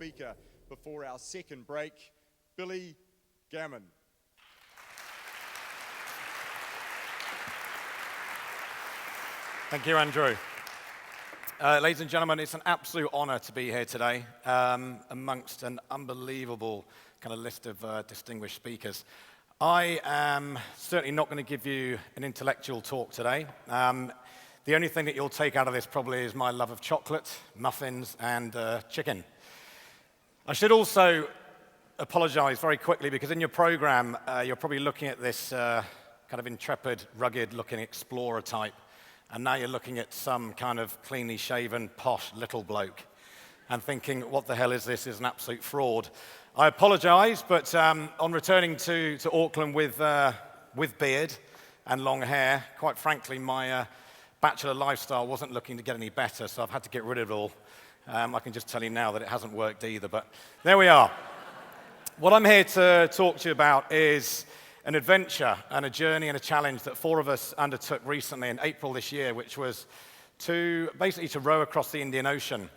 speaker before our second break, Gammon. Thank you, Andrew. Ladies and gentlemen, it's an absolute honor to be here today amongst an unbelievable kind of list of distinguished speakers. I am certainly not going to give you an intellectual talk today. The only thing that you'll take out of this probably is my love of chocolate, muffins, and chicken. I should also apologize very quickly because in your program, you're probably looking at this kind of intrepid, rugged-looking explorer type, and now you're looking at some kind of cleanly shaven, posh little bloke and thinking, what the hell is this? This is an absolute fraud. I apologize, but on returning to Auckland with beard and long hair, quite frankly, my bachelor lifestyle wasn't looking to get any better, so I've had to get rid of it all. I can just tell you now that it hasn't worked either, but there we are. What I'm here to talk to you about is an adventure and a journey and a challenge that 4 of us undertook recently in April this year, which was to row across the Indian Ocean.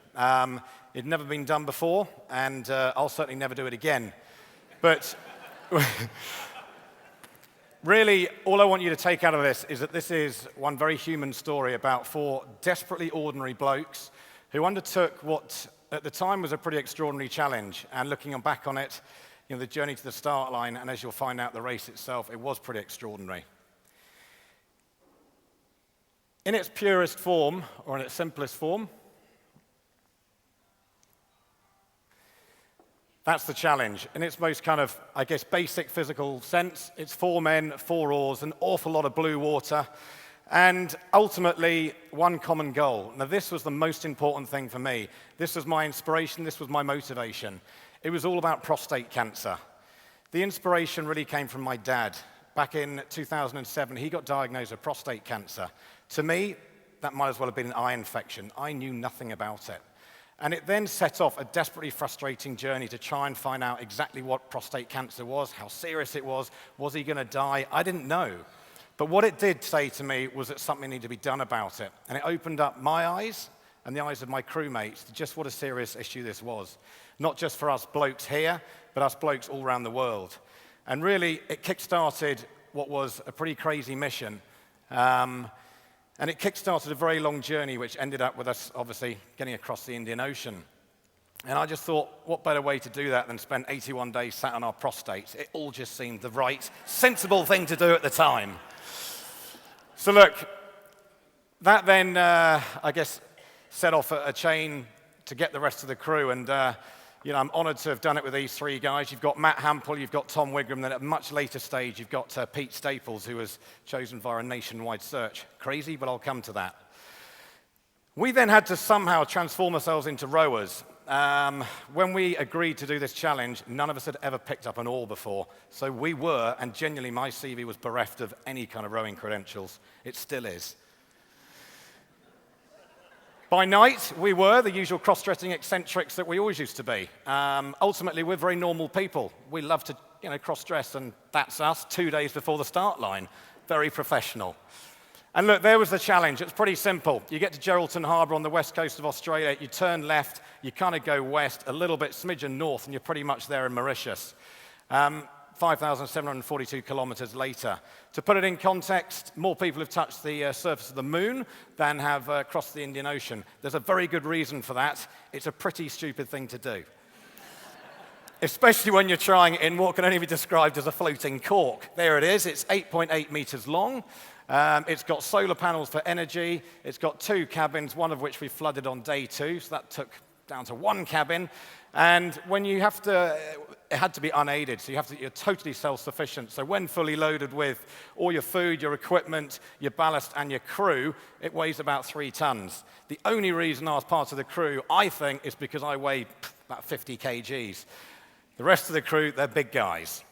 It'd never been done before, and I'll certainly never do it again. But really, all I want you to take out of this is that this is one very human story about 4 desperately ordinary blokes who undertook what at the time was a pretty extraordinary challenge. And looking back on it, you know, the journey to the start line, and as you'll find out, the race itself, it was pretty extraordinary. In its purest form, or in its simplest form, that's the challenge. In its most kind of, I guess, basic physical sense, it's 4 men, 4 oars, an awful lot of blue water, and ultimately, one common goal. Now, this was the most important thing for me. This was my inspiration, this was my motivation. It was all about prostate cancer. The inspiration really came from my dad. Back in 2007, he got diagnosed with prostate cancer. To me, that might as well have been an eye infection. I knew nothing about it. And it then set off a desperately frustrating journey to try and find out exactly what prostate cancer was, how serious it was he going to die? I didn't know. But what it did say to me was that something needed to be done about it. And it opened up my eyes and the eyes of my crewmates to just what a serious issue this was. Not just for us blokes here, but us blokes all around the world. And really, it kick-started what was a pretty crazy mission. And it kick-started a very long journey, which ended up with us, obviously, getting across the Indian Ocean. And I just thought, what better way to do that than spend 81 days sat on our prostates? It all just seemed the right, sensible thing to do at the time. So look, that then, I guess, set off a chain to get the rest of the crew. And, you know, I'm honored to have done it with these 3 guys. You've got Matt Hampel, you've got Tom Wigram, then at a much later stage, you've got Pete Staples, who was chosen via a nationwide search. Crazy, but I'll come to that. We then had to somehow transform ourselves into rowers. When we agreed to do this challenge, none of us had ever picked up an oar before. So we were, and genuinely my CV was bereft of any kind of rowing credentials. It still is. By night, we were the usual cross-dressing eccentrics that we always used to be. Ultimately, we're very normal people. We love to, you know, cross-dress, and that's us 2 days before the start line. Very professional. And look, there was the challenge. It's pretty simple. You get to Geraldton Harbour on the west coast of Australia, you turn left, you kind of go west, a little bit smidgen north, and you're pretty much there in Mauritius. 5,742 kilometers later. To put it in context, more people have touched the surface of the moon than have crossed the Indian Ocean. There's a very good reason for that. It's a pretty stupid thing to do. Especially when you're trying it in what can only be described as a floating cork. There it is. It's 8.8 meters long. It's got solar panels for energy. It's got 2 cabins, one of which we flooded on day 2, so that took down to 1 cabin. And when you have to, it had to be unaided, so you're totally self-sufficient. So when fully loaded with all your food, your equipment, your ballast, and your crew, it weighs about 3 tons. The only reason I was part of the crew, I think, is because I weigh about 50 kgs. The rest of the crew, they're big guys.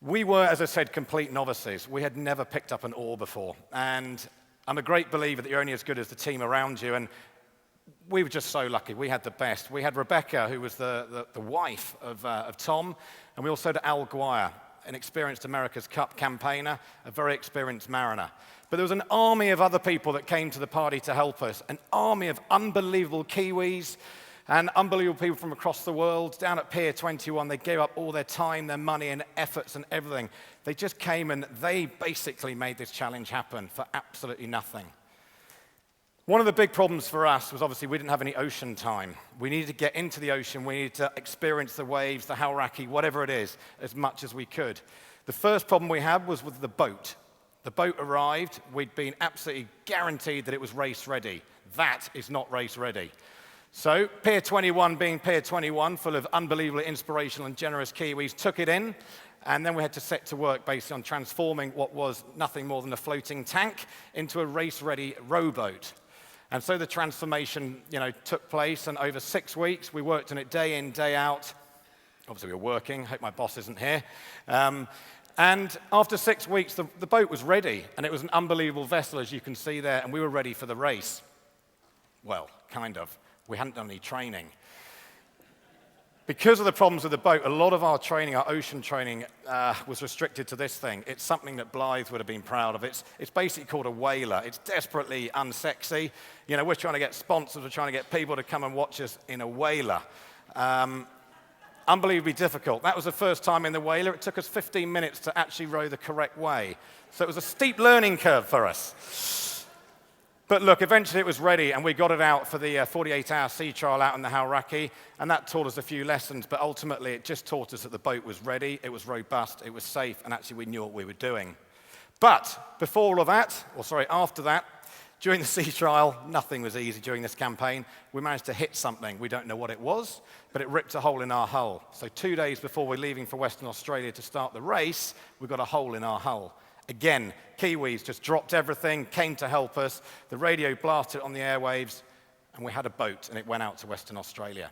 We were, as I said, complete novices. We had never picked up an oar before. And I'm a great believer that you're only as good as the team around you. And we were just so lucky. We had the best. We had Rebecca, who was the wife of Tom, and we also had Al Guire, an experienced America's Cup campaigner, a very experienced mariner. But there was an army of other people that came to the party to help us, an army of unbelievable Kiwis, And unbelievable people from across the world. Down at Pier 21, they gave up all their time, their money, and efforts and everything. They just came and they basically made this challenge happen for absolutely nothing. One of the big problems for us was obviously we didn't have any ocean time. We needed to get into the ocean. We needed to experience the waves, the hauraki, whatever it is, as much as we could. The first problem we had was with the boat. The boat arrived. We'd been absolutely guaranteed that it was race ready. That is not race ready. So Pier 21 being Pier 21, full of unbelievably inspirational and generous Kiwis, took it in. And then we had to set to work basically on transforming what was nothing more than a floating tank into a race-ready rowboat. And so the transformation, took place, and over 6 weeks, we worked on it day in, day out. Obviously, we were working. Hope my boss isn't here. And after 6 weeks, the boat was ready, and it was an unbelievable vessel, as you can see there, and we were ready for the race. Well, kind of. We hadn't done any training. Because of the problems with the boat, a lot of our training, our ocean training, was restricted to this thing. It's something that Blythe would have been proud of. It's basically called a whaler. It's desperately unsexy. We're trying to get sponsors. We're trying to get people to come and watch us in a whaler. Unbelievably difficult. That was the first time in the whaler. It took us 15 minutes to actually row the correct way. So it was a steep learning curve for us. But look, eventually it was ready, and we got it out for the 48-hour sea trial out in the Hauraki, and that taught us a few lessons, but ultimately it just taught us that the boat was ready, it was robust, it was safe, and actually we knew what we were doing. But before all of that, after that, during the sea trial, nothing was easy during this campaign. We managed to hit something. We don't know what it was, but it ripped a hole in our hull. So 2 days before we're leaving for Western Australia to start the race, we got a hole in our hull. Again, Kiwis just dropped everything, came to help us. The radio blasted on the airwaves, and we had a boat, and it went out to Western Australia.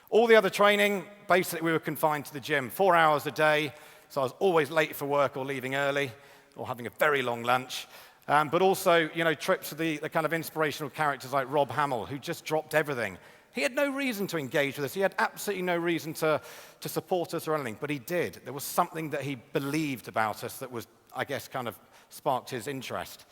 All the other training, basically we were confined to the gym, 4 hours a day, so I was always late for work or leaving early or having a very long lunch. But also, trips to the kind of inspirational characters like Rob Hamill, who just dropped everything. He had no reason to engage with us. He had absolutely no reason to support us or anything, but he did. There was something that he believed about us that was, I guess, kind of sparked his interest.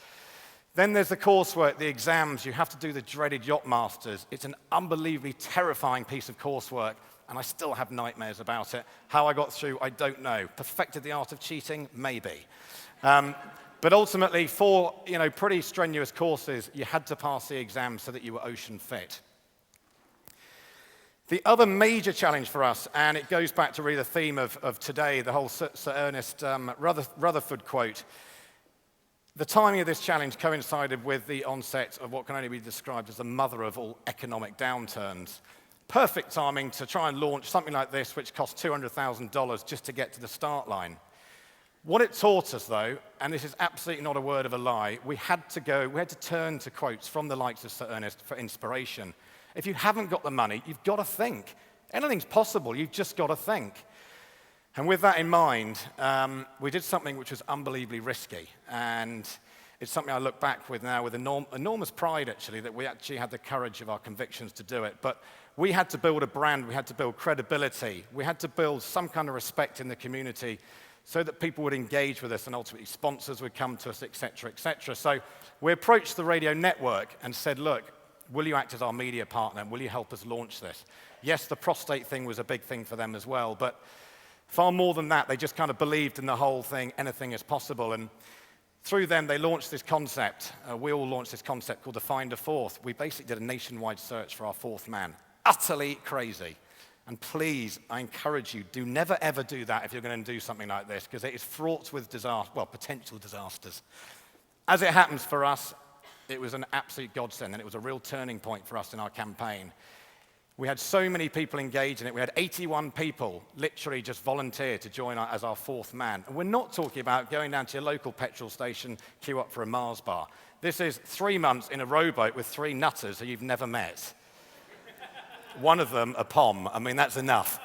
Then there's the coursework, the exams. You have to do the dreaded Yacht Masters. It's an unbelievably terrifying piece of coursework, and I still have nightmares about it. How I got through, I don't know. Perfected the art of cheating? Maybe. But ultimately, for pretty strenuous courses, you had to pass the exam so that you were ocean fit. The other major challenge for us, and it goes back to really the theme of today, the whole Sir Ernest Rutherford quote. The timing of this challenge coincided with the onset of what can only be described as the mother of all economic downturns. Perfect timing to try and launch something like this, which cost $200,000 just to get to the start line. What it taught us, though, and this is absolutely not a word of a lie, we had to turn to quotes from the likes of Sir Ernest for inspiration. If you haven't got the money, you've got to think. Anything's possible, you've just got to think. And with that in mind, we did something which was unbelievably risky. And it's something I look back with now with enormous pride, actually, that we actually had the courage of our convictions to do it. But we had to build a brand, we had to build credibility, we had to build some kind of respect in the community so that people would engage with us and ultimately sponsors would come to us, et cetera, et cetera. So we approached the radio network and said, look, will you act as our media partner? Will you help us launch this? Yes, the prostate thing was a big thing for them as well, but far more than that, they just kind of believed in the whole thing, anything is possible. And through them, they launched this concept. We all launched this concept called the Find a Fourth. We basically did a nationwide search for our fourth man. Utterly crazy. And please, I encourage you, do never ever do that if you're going to do something like this, because it is fraught with potential disasters. As it happens for us, it was an absolute godsend, and it was a real turning point for us in our campaign. We had so many people engaged in it. We had 81 people literally just volunteer to join as our fourth man. And we're not talking about going down to your local petrol station, queue up for a Mars bar. This is 3 months in a rowboat with 3 nutters who you've never met. One of them, a pom. I mean, that's enough.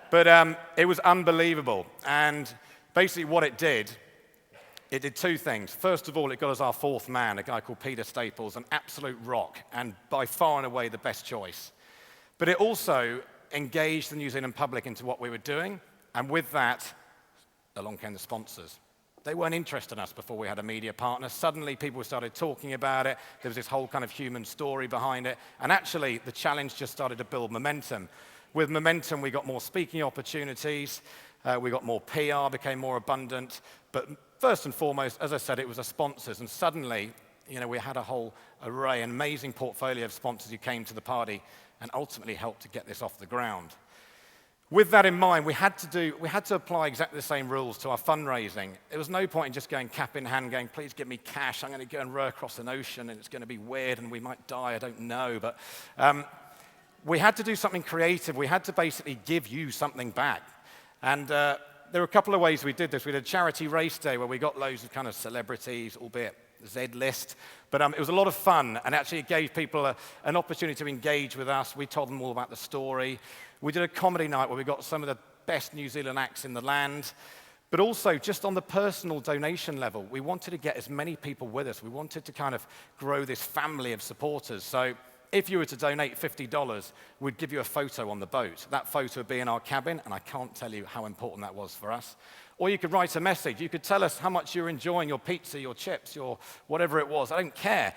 But it was unbelievable. And basically what it did 2 things. First of all, it got us our fourth man, a guy called Peter Staples, an absolute rock, and by far and away the best choice. But it also engaged the New Zealand public into what we were doing, and with that, along came the sponsors. They weren't interested in us before we had a media partner. Suddenly, people started talking about it. There was this whole kind of human story behind it. And actually, the challenge just started to build momentum. With momentum, we got more speaking opportunities. We got more PR, became more abundant. But first and foremost, as I said, it was the sponsors. And suddenly, we had a whole array, an amazing portfolio of sponsors who came to the party and ultimately helped to get this off the ground. With that in mind, we had to apply exactly the same rules to our fundraising. There was no point in just going cap in hand, going, please give me cash, I'm going to go and row across an ocean, and it's going to be weird, and we might die, I don't know. But we had to do something creative. We had to basically give you something back. And there were a couple of ways we did this. We did a charity race day where we got loads of kind of celebrities, albeit Z-list. But it was a lot of fun, and actually it gave people an opportunity to engage with us. We told them all about the story. We did a comedy night where we got some of the best New Zealand acts in the land. But also, just on the personal donation level, we wanted to get as many people with us. We wanted to kind of grow this family of supporters. So if you were to donate $50, we'd give you a photo on the boat. That photo would be in our cabin, and I can't tell you how important that was for us. Or you could write a message. You could tell us how much you're enjoying your pizza, your chips, your whatever it was. I don't care.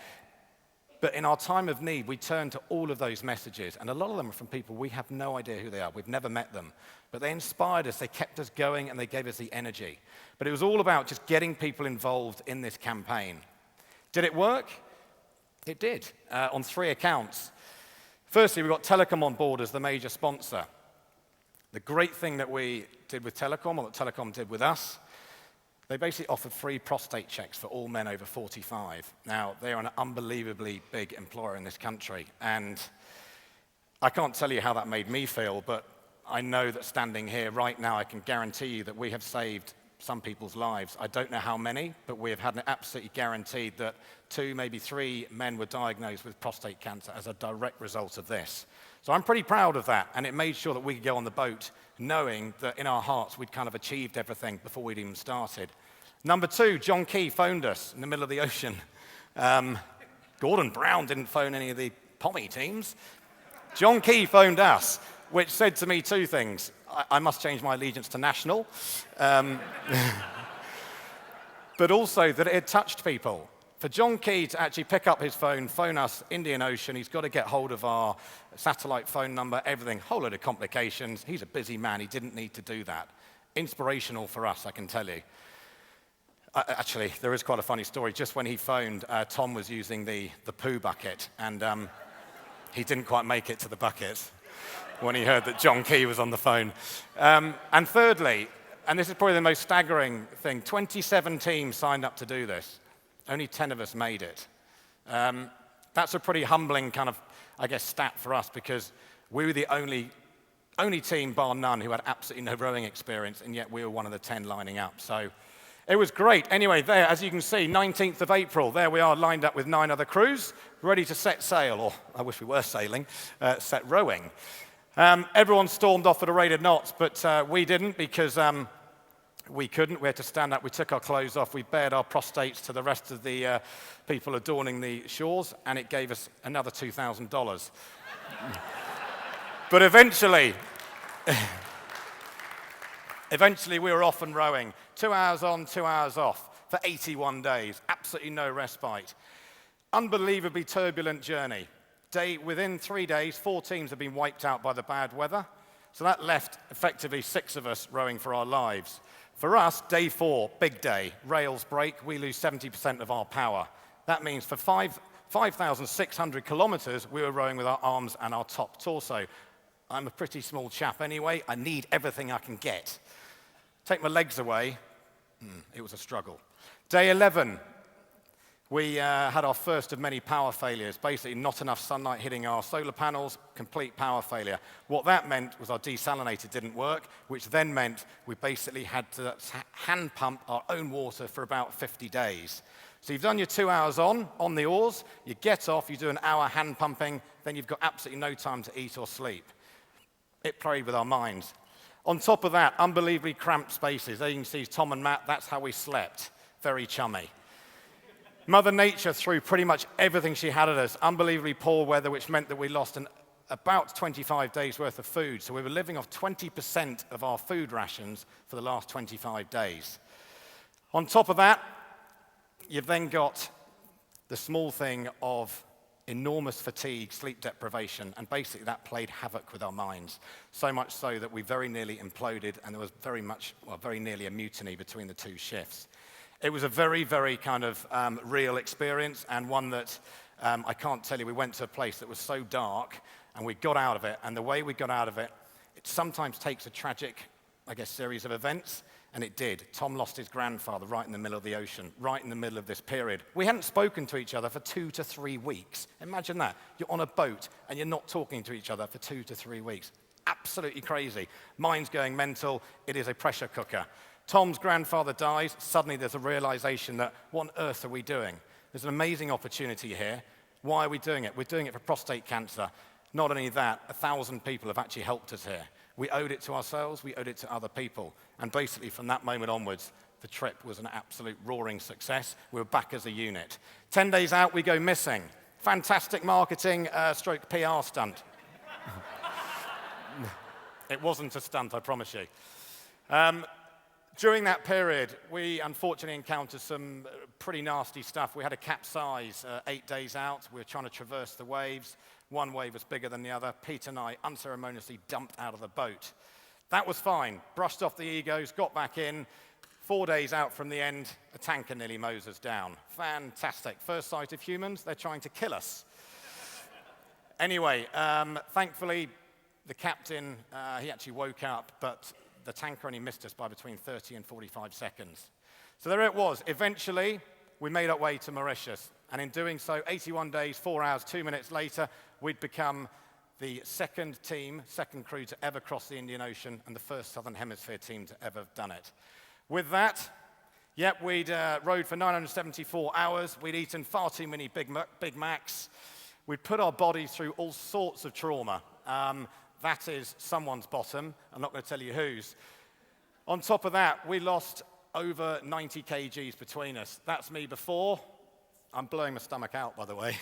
But in our time of need, we turned to all of those messages. And a lot of them are from people we have no idea who they are. We've never met them. But they inspired us, they kept us going, and they gave us the energy. But it was all about just getting people involved in this campaign. Did it work? It did, on 3 accounts. Firstly, we got Telecom on board as the major sponsor. The great thing that we did with Telecom, or that Telecom did with us, they basically offered free prostate checks for all men over 45. Now, they are an unbelievably big employer in this country, and I can't tell you how that made me feel, but I know that standing here right now, I can guarantee you that we have saved some people's lives. I don't know how many, but we have had it absolutely guaranteed that 2, maybe 3 men were diagnosed with prostate cancer as a direct result of this. So I'm pretty proud of that, and it made sure that we could go on the boat knowing that in our hearts we'd kind of achieved everything before we'd even started. Number 2, John Key phoned us in the middle of the ocean. Gordon Brown didn't phone any of the Pommy teams. John Key phoned us, which said to me 2 things. I must change my allegiance to National, but also that it had touched people. For John Key to actually pick up his phone, phone us, Indian Ocean, he's got to get hold of our satellite phone number, everything, whole load of complications. He's a busy man, he didn't need to do that. Inspirational for us, I can tell you. Actually, there is quite a funny story. Just when he phoned, Tom was using the poo bucket, and he didn't quite make it to the bucket when he heard that John Key was on the phone. And thirdly, and this is probably the most staggering thing, 27 teams signed up to do this. Only 10 of us made it. That's a pretty humbling kind of, I guess, stat for us, because we were the only team, bar none, who had absolutely no rowing experience, and yet we were one of the 10 lining up. So it was great. Anyway, there, as you can see, 19th of April, there we are lined up with 9 other crews, ready to set sail, or I wish we were sailing, set rowing. Everyone stormed off at a rate of knots, but we didn't, because we couldn't. We had to stand up. We took our clothes off. We bared our prostates to the rest of the people adorning the shores, and it gave us another $2,000. But eventually we were off and rowing. 2 hours on, 2 hours off for 81 days. Absolutely no respite. Unbelievably turbulent journey. Within 3 days, 4 teams had been wiped out by the bad weather. So that left effectively 6 of us rowing for our lives. For us, day 4, big day. Rails break, we lose 70% of our power. That means for 5,600 kilometers, we were rowing with our arms and our top torso. I'm a pretty small chap anyway. I need everything I can get. Take my legs away, it was a struggle. Day 11, we had our first of many power failures. Basically, not enough sunlight hitting our solar panels, complete power failure. What that meant was our desalinator didn't work, which then meant we basically had to hand pump our own water for about 50 days. So you've done your 2 hours on the oars, you get off, you do an hour hand pumping, then you've got absolutely no time to eat or sleep. It played with our minds. On top of that, unbelievably cramped spaces. There you can see Tom and Matt, that's how we slept. Very chummy. Mother Nature threw pretty much everything she had at us. Unbelievably poor weather, which meant that we lost about 25 days worth of food. So we were living off 20% of our food rations for the last 25 days. On top of that, you've then got the small thing of enormous fatigue, sleep deprivation, and basically that played havoc with our minds. So much so that we very nearly imploded, and there was very nearly a mutiny between the two shifts. It was a very, very kind of real experience, and one that I can't tell you. We went to a place that was so dark, and we got out of it, and the way we got out of it, it sometimes takes a tragic, I guess, series of events. And it did. Tom lost his grandfather right in the middle of the ocean, right in the middle of this period. We hadn't spoken to each other for 2 to 3 weeks. Imagine that. You're on a boat and you're not talking to each other for 2 to 3 weeks. Absolutely crazy. Mind's going mental. It is a pressure cooker. Tom's grandfather dies. Suddenly there's a realization that, what on earth are we doing? There's an amazing opportunity here. Why are we doing it? We're doing it for prostate cancer. Not only that, 1,000 people have actually helped us here. We owed it to ourselves, we owed it to other people. And basically from that moment onwards, the trip was an absolute roaring success. We were back as a unit. 10 days out, we go missing. Fantastic marketing stroke PR stunt. It wasn't a stunt, I promise you. During that period, we unfortunately encountered some pretty nasty stuff. We had a capsize 8 days out. We were trying to traverse the waves. One wave was bigger than the other. Pete and I unceremoniously dumped out of the boat. That was fine. Brushed off the egos, got back in. 4 days out from the end, a tanker nearly mows us down. Fantastic. First sight of humans, they're trying to kill us. Anyway, thankfully, the captain, he actually woke up, but the tanker only missed us by between 30 and 45 seconds. So there it was. Eventually, we made our way to Mauritius. And in doing so, 81 days, 4 hours, 2 minutes later, we'd become the second crew to ever cross the Indian Ocean and the first Southern Hemisphere team to ever have done it. With that, we'd rowed for 974 hours. We'd eaten far too many Big Macs. We'd put our bodies through all sorts of trauma. That is someone's bottom. I'm not going to tell you whose. On top of that, we lost over 90 kgs between us. That's me before. I'm blowing my stomach out, by the way.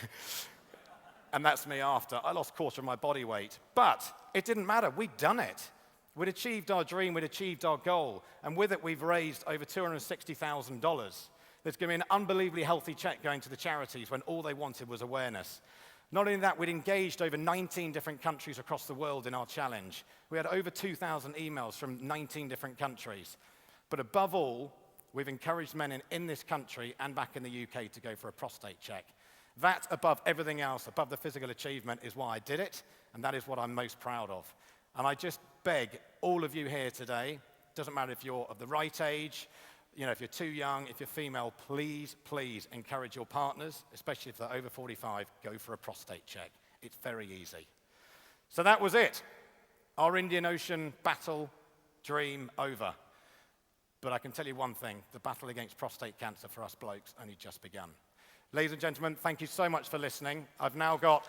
And that's me after. I lost a quarter of my body weight. But it didn't matter. We'd done it. We'd achieved our dream. We'd achieved our goal. And with it, we've raised over $260,000. There's going to be an unbelievably healthy check going to the charities when all they wanted was awareness. Not only that, we'd engaged over 19 different countries across the world in our challenge. We had over 2,000 emails from 19 different countries. But above all, we've encouraged men in this country and back in the UK to go for a prostate check. That, above everything else, above the physical achievement, is why I did it, and that is what I'm most proud of. And I just beg all of you here today, doesn't matter if you're of the right age, if you're too young, if you're female, please, please encourage your partners, especially if they're over 45, go for a prostate check. It's very easy. So that was it. Our Indian Ocean battle, dream over. But I can tell you one thing, the battle against prostate cancer for us blokes only just begun. Ladies and gentlemen, thank you so much for listening. I've now got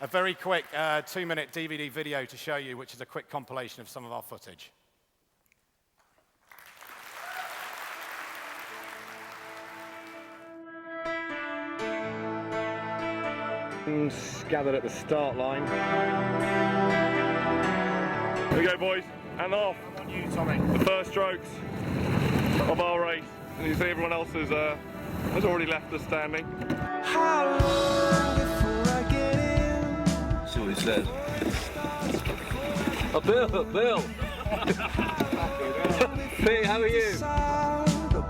a very quick 2-minute DVD video to show you, which is a quick compilation of some of our footage. Gathered at the start line. Here we go, boys, and off. On you, Tommy. The first strokes of our race. And you see everyone else has already left us standing. How long before I get in? See what he says. Oh, Bill. Hey, how are you?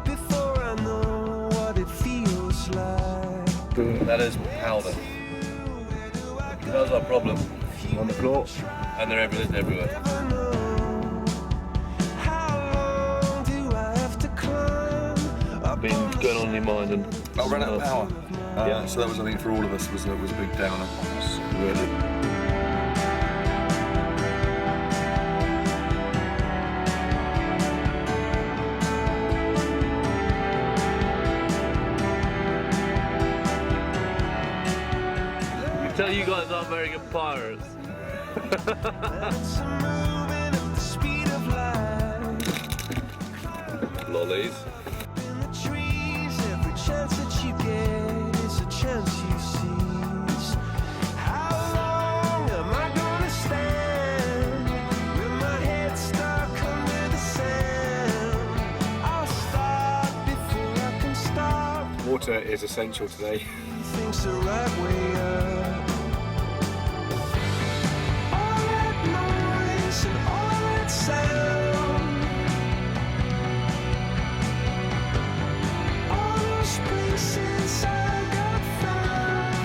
Before I know what it feels like. That is powder. That was our problem. On the floor. And they're everywhere. How long do I have to climb? Been going on in your mind and I ran out of power. Yeah. So that was, I think, for all of us was a big downer. really. I can tell you guys aren't very good pirates. Lollies. In the trees, every chance that you get is a chance you seize. How long am I gonna stand with my head stuck under the sand? I'll start water is essential today. Thinks the right way up. All that noise and all that sound, all those places I got found.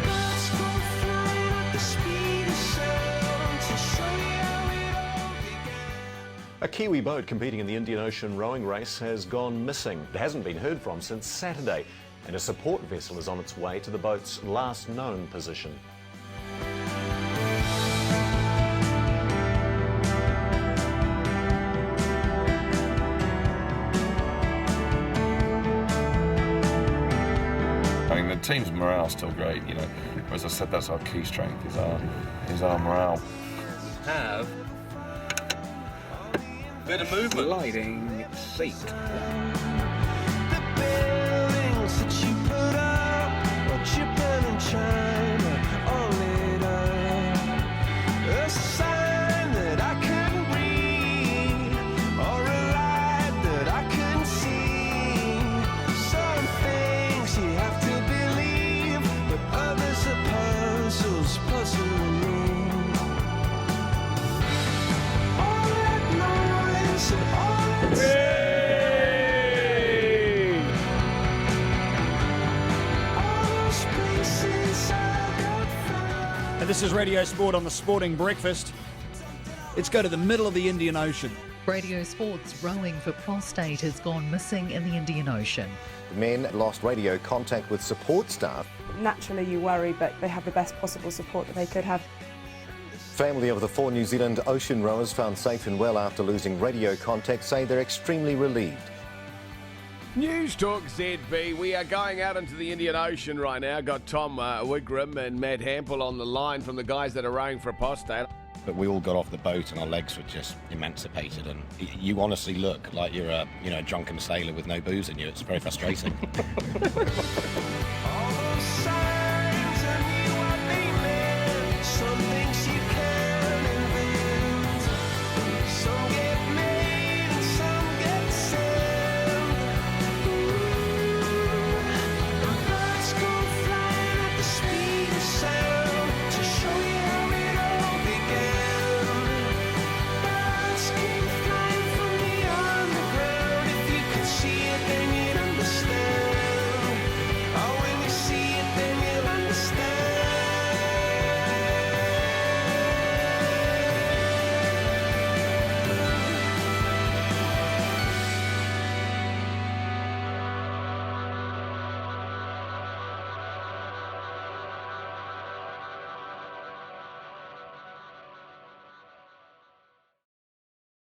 Birds go flying at the speed of sound to show you how it all began. A Kiwi boat competing in the Indian Ocean rowing race has gone missing. It hasn't been heard from since Saturday, and a support vessel is on its way to the boat's last known position. I mean, the team's morale is still great, you know. As I said, that's our key strength, is our morale. Have bit of movement. Sliding seat. The buildings that you put up are Japan and China, all lit up. A sign that I couldn't read, or a light that I couldn't see. Some things you have to believe, but others are puzzles puzzling me. All that noise and all that And this is Radio Sport on the Sporting Breakfast. Let's go to the middle of the Indian Ocean. Radio Sports rowing for prostate has gone missing in the Indian Ocean. Men lost radio contact with support staff. Naturally you worry, but they have the best possible support that they could have. Family of the 4 New Zealand ocean rowers found safe and well after losing radio contact say they're extremely relieved. News Talk ZB. We are going out into the Indian Ocean right now. Got Tom Wigram and Matt Hampel on the line from the guys that are rowing for apostate. But we all got off the boat and our legs were just emancipated, and you honestly look like you're a drunken sailor with no booze in you. It's very frustrating. all those